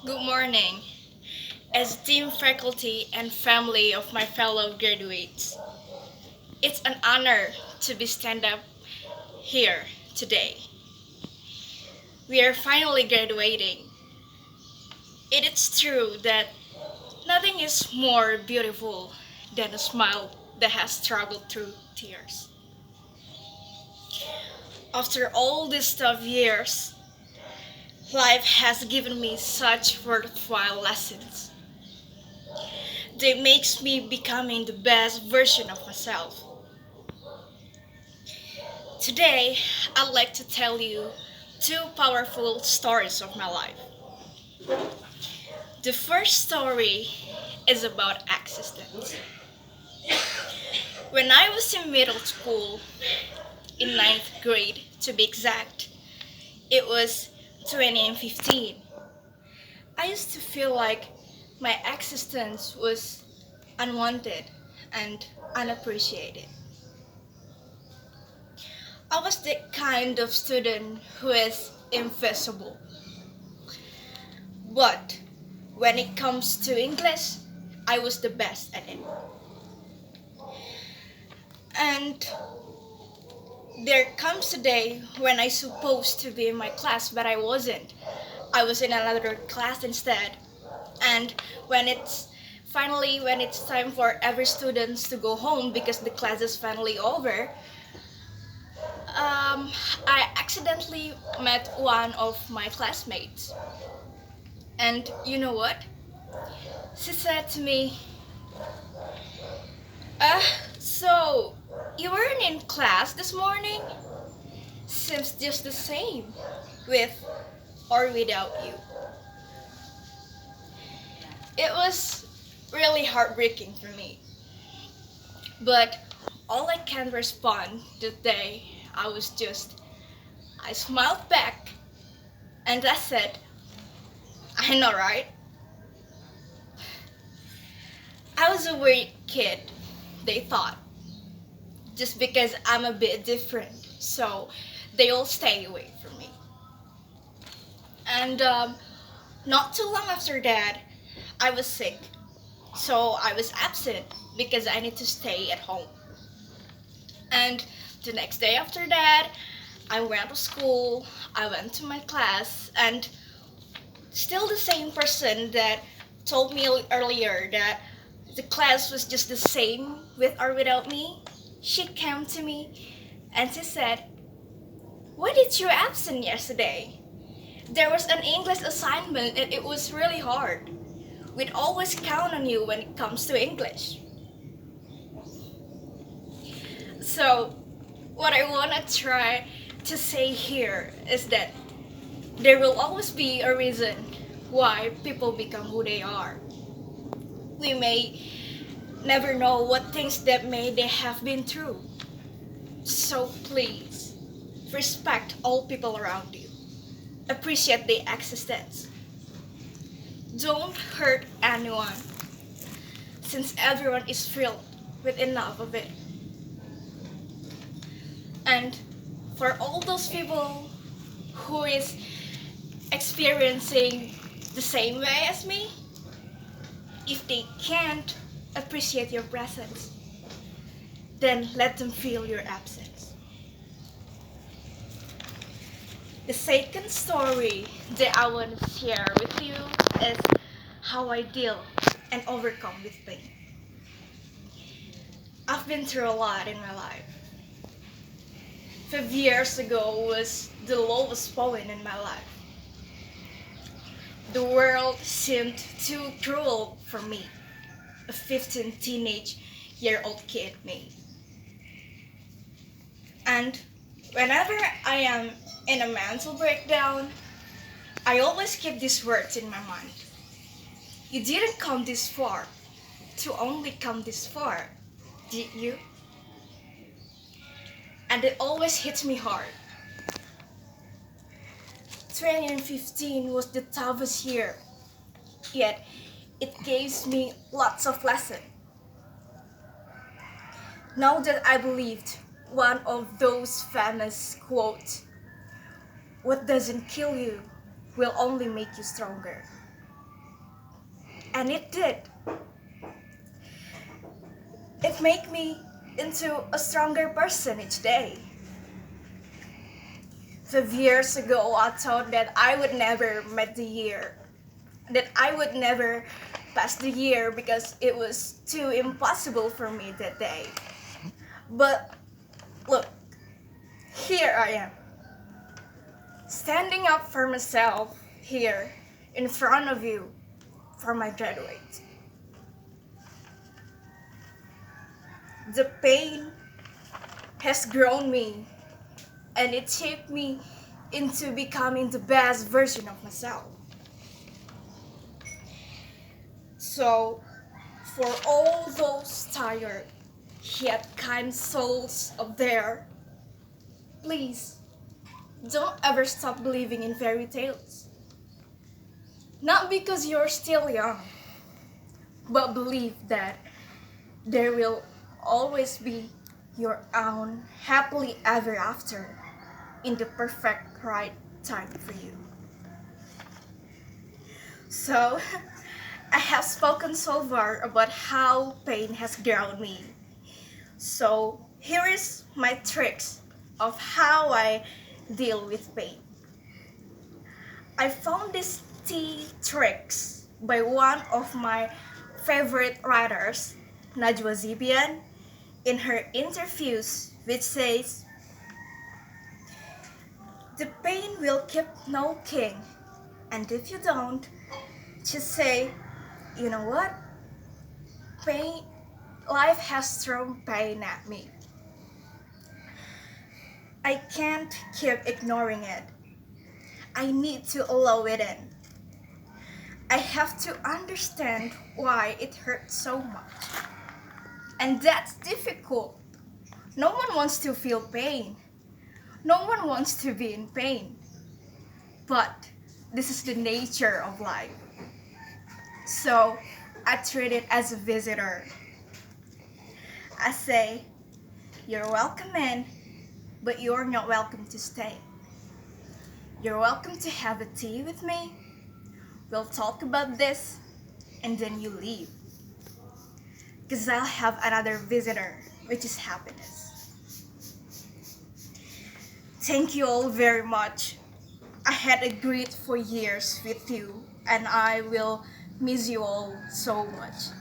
Good morning, esteemed faculty and family of my fellow graduates. It's an honor to be stand up here today. We are finally graduating. It is true that nothing is more beautiful than a smile that has struggled through tears. After all these tough years, life has given me such worthwhile lessons. They makes me becoming the best version of myself. Today, I'd like to tell you two powerful stories of my life. The first story is about existence. When I was in middle school, in ninth grade to be exact, it was 2015. I used to feel like my existence was unwanted and unappreciated. I was the kind of student who is invisible. But when it comes to English, I was the best at it. And there comes a day when I supposed to be in my class, but I wasn't. I was in another class instead. And when it's time for every students to go home because the class is finally over, I accidentally met one of my classmates. And you know what? She said to me, Uh, so you weren't in class this morning? Seems just the same, with or without you. It was really heartbreaking for me. But all I can respond that day, I smiled back and I said, I know, right? I was a weird kid, they thought, just because I'm a bit different, so they all stay away from me. And not too long after that, I was sick, so I was absent because I need to stay at home. And the next day after that, I went to school, I went to my class, and still the same person that told me earlier that the class was just the same with or without me, she came to me and she said, "Why did you absent yesterday? There was an English assignment and it was really hard. We'd always count on you when it comes to English." So, what I want to try to say here is that there will always be a reason why people become who they are. We may never know what things that may they have been through. So please, respect all people around you. Appreciate their existence. Don't hurt anyone, since everyone is filled with enough of it. And for all those people who is experiencing the same way as me, if they can't appreciate your presence, then let them feel your absence. The second story that I want to share with you is how I deal and overcome with pain. I've been through a lot in my life. 5 years ago was the lowest point in my life. The world seemed too cruel for me, a 15 teenage-year-old kid me. And whenever I am in a mental breakdown, I always keep these words in my mind. You didn't come this far to only come this far, did you? And it always hits me hard. 2015 was the toughest year, yet it gives me lots of lessons. Now that I believed one of those famous quotes, "What doesn't kill you will only make you stronger." And it did. It made me into a stronger person each day. 5 years ago, I thought that I would never met the year, that I would never pass the year because it was too impossible for me that day. But look, here I am, standing up for myself here in front of you for my graduate. The pain has grown me and it shaped me into becoming the best version of myself. So, for all those tired yet kind souls up there, please don't ever stop believing in fairy tales. Not because you're still young, but believe that there will always be your own happily ever after in the perfect right time for you. So, I have spoken so far about how pain has grown me. So, here is my tricks of how I deal with pain. I found these tricks by one of my favorite writers, Najwa Zibian, in her interviews, which says, "The pain will keep no king, and if you don't, just say, you know what? Pain, life has thrown pain at me. I can't keep ignoring it. I need to allow it in. I have to understand why it hurts so much. And that's difficult. No one wants to feel pain. No one wants to be in pain. But this is the nature of life. So I treat it as a visitor. I say, you're welcome in, but you're not welcome to stay. You're welcome to have a tea with me. We'll talk about this, and then you leave. Because I'll have another visitor, which is happiness." Thank you all very much. I had a great 4 years with you, and I will miss you all so much.